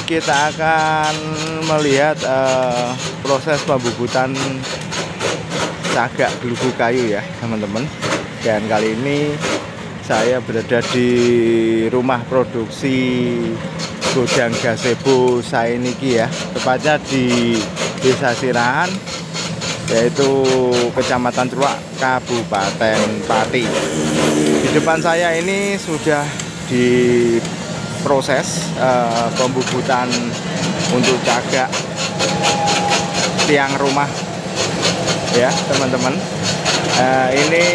kita akan melihat proses pembubutan cagak glugu kayu ya teman-teman. Dan kali ini saya berada di rumah produksi gudang gazebo saya niki ya, tepatnya di Desa Sirahan, yaitu Kecamatan Truak, Kabupaten Pati. Di depan saya ini sudah diproses pembubutan untuk cagak tiang rumah ya teman-teman. Ini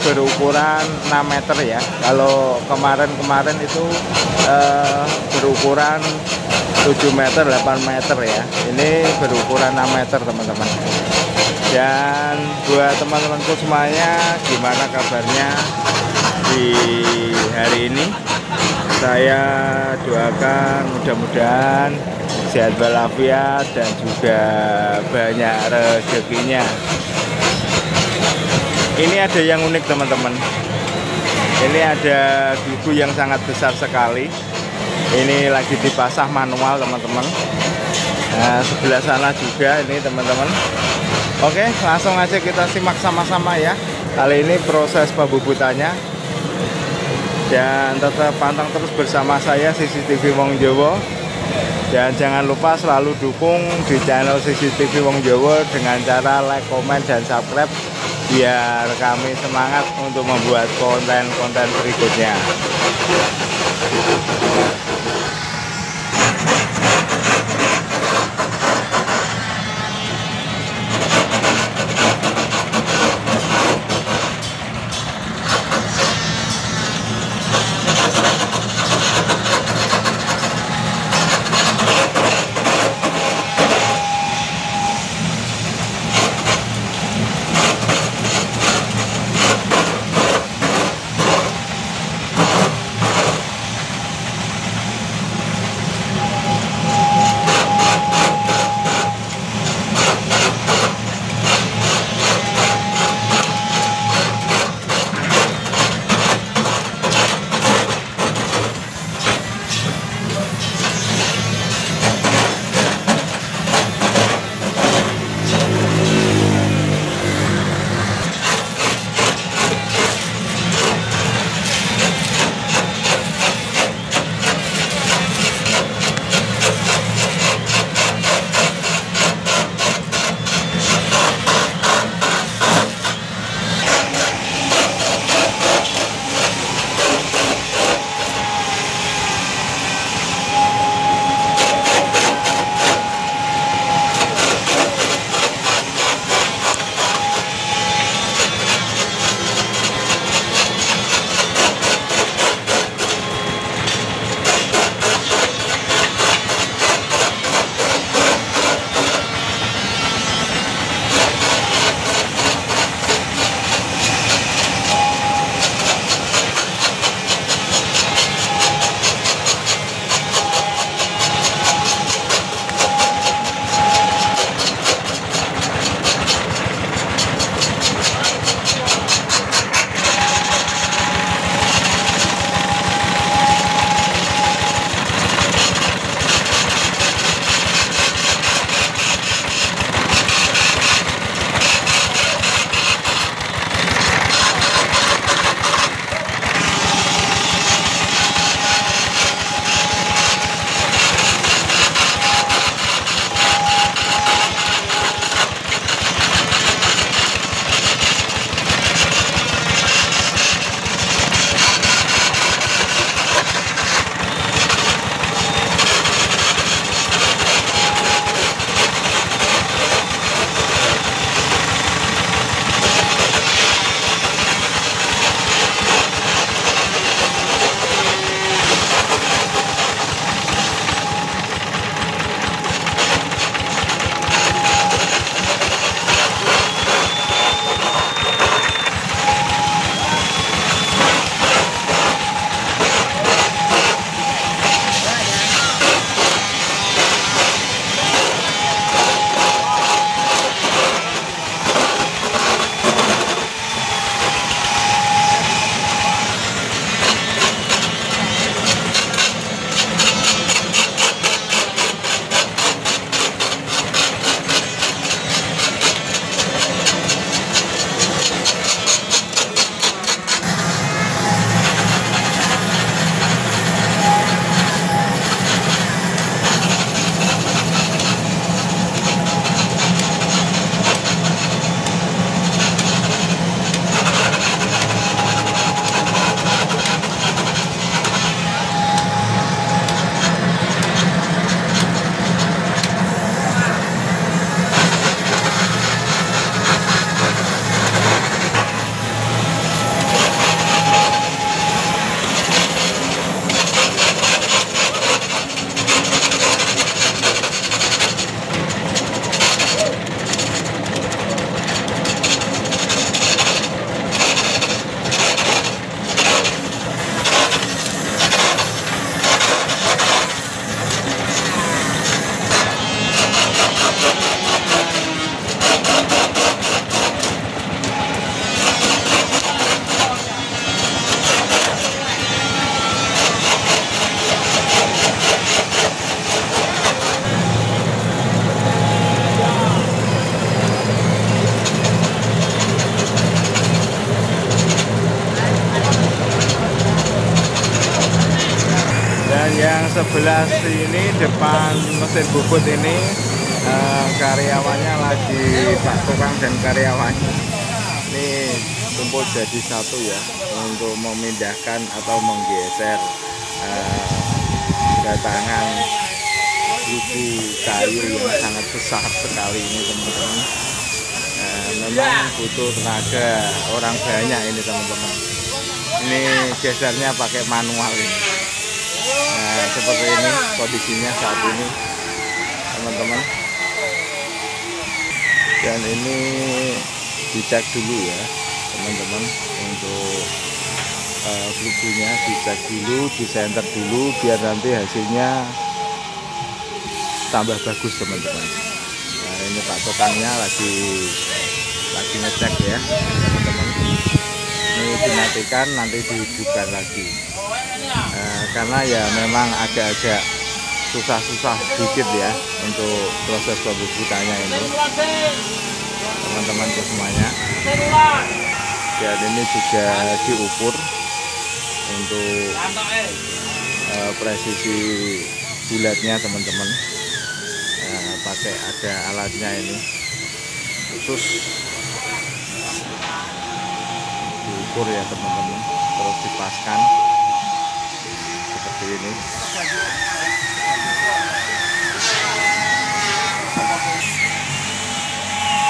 berukuran 6 meter ya. Kalau kemarin itu berukuran 7 meter 8 meter ya. Ini berukuran 6 meter teman-teman. Dan buat teman-temanku semuanya, gimana kabarnya di hari ini? Saya doakan mudah-mudahan sehat walafiat dan juga banyak rezekinya. Ini ada yang unik teman-teman. Ini ada glugu yang sangat besar sekali. Ini lagi dipasang manual teman-teman. Nah, sebelah sana juga ini teman-teman. Oke, langsung aja kita simak sama-sama ya. Kali ini proses pembubutannya. Dan tetap pantang terus bersama saya CCTV Wong Jawa. Dan jangan lupa selalu dukung di channel CCTV Wong Jawa dengan cara like, komen, dan subscribe, biar kami semangat untuk membuat konten-konten berikutnya. sebelah sini depan mesin bubut ini karyawannya lagi, Pak tukang dan karyawannya ini kumpul jadi satu ya, untuk memindahkan atau menggeser datangan glugu kayu yang sangat besar sekali ini teman-teman. Memang butuh tenaga orang banyak ini teman-teman. Ini gesernya pakai manual ini. Nah, seperti ini kondisinya saat ini teman-teman. Dan ini dicek dulu ya teman-teman, untuk glugunya dicek dulu, disenter dulu biar nanti hasilnya tambah bagus teman-teman. Nah, ini Pak tukangnya lagi ngecek ya teman-teman. Ini dimatikan, nanti dihidupkan lagi. Karena ya memang agak-agak susah-susah sedikit ya untuk proses pembubutannya ini teman-teman semuanya. Dan ini juga diukur untuk presisi bulatnya teman-teman. Pakai ada alatnya ini khusus diukur ya teman-teman, terus dipaskan seperti ini.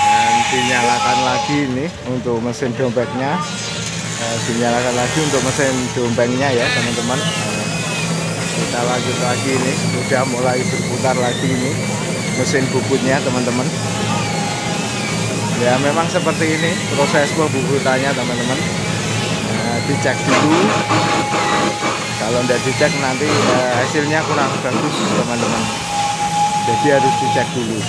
Dan dinyalakan lagi ini untuk mesin dompetnya, dinyalakan lagi untuk mesin dompetnya ya teman-teman. Kita lanjut lagi, ini sudah mulai berputar lagi ini mesin bubutnya teman-teman. Ya memang seperti ini proses pembubutannya teman-teman. Dicek dulu, kalau tidak dicek nanti hasilnya kurang bagus teman-teman, jadi harus dicek dulu.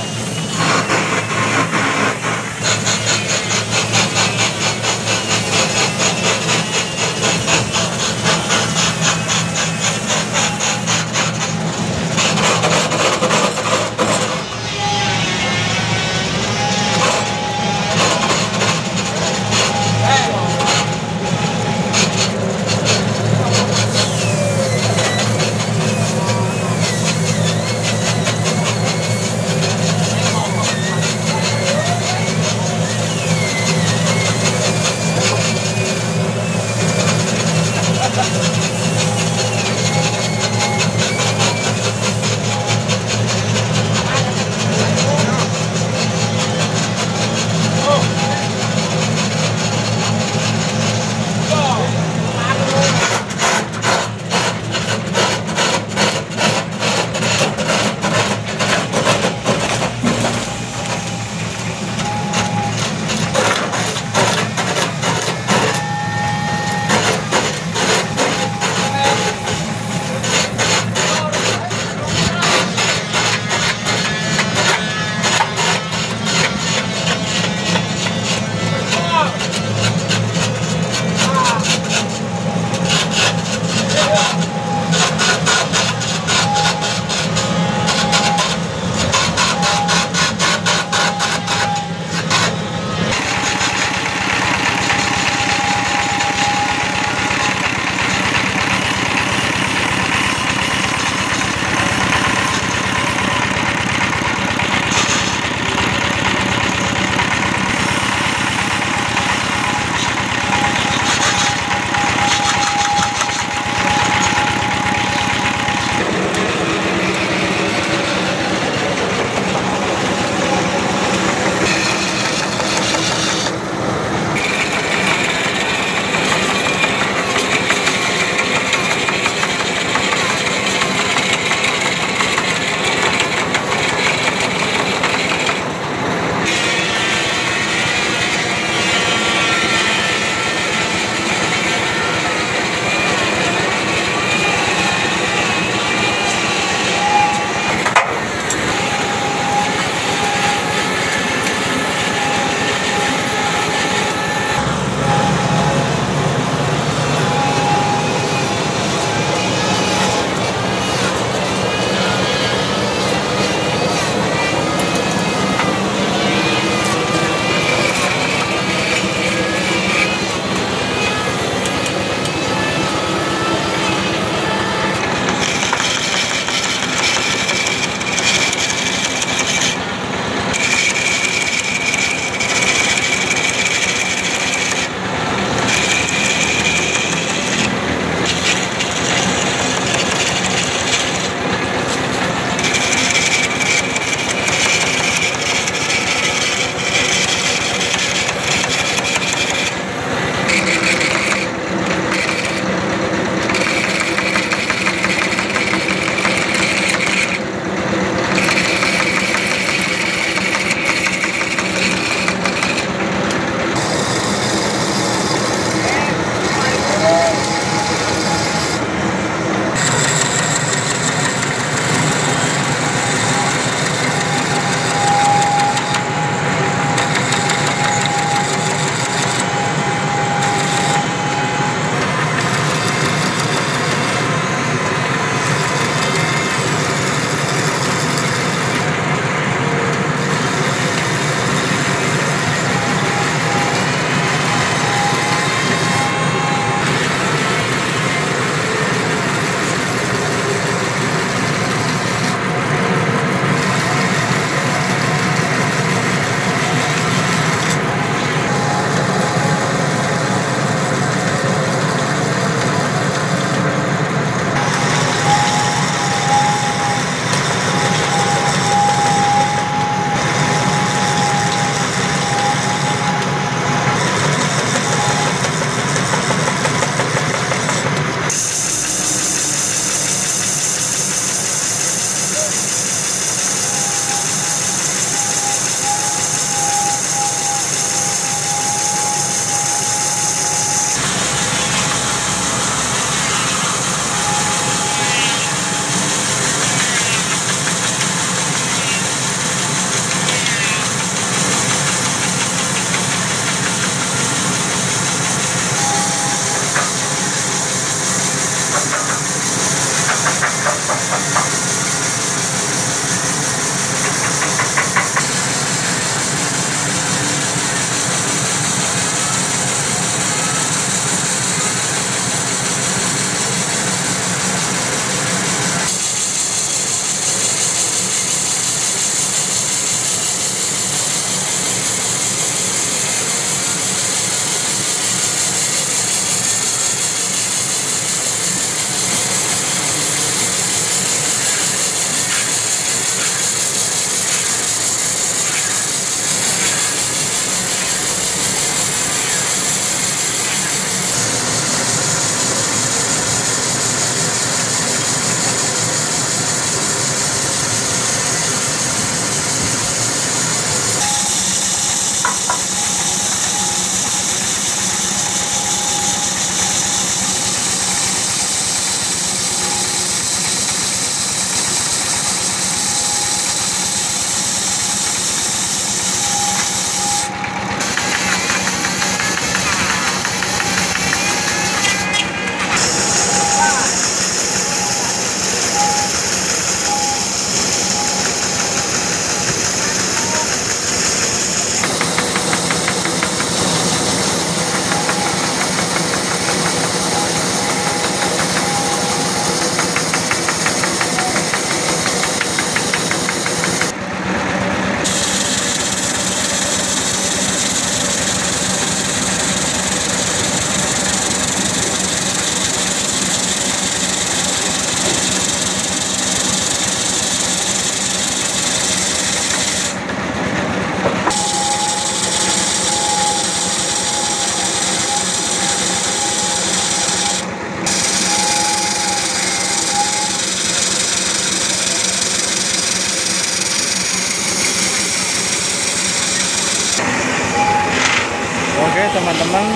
teman-teman,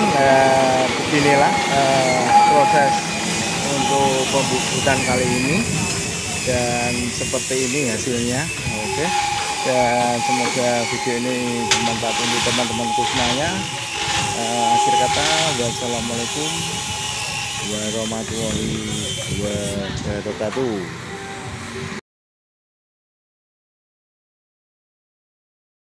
beginilah proses untuk pembubutan kali ini, dan seperti ini hasilnya. Oke, dan semoga video ini bermanfaat untuk teman-temanku semuanya. Akhir kata, wassalamualaikum warahmatullahi wabarakatuh.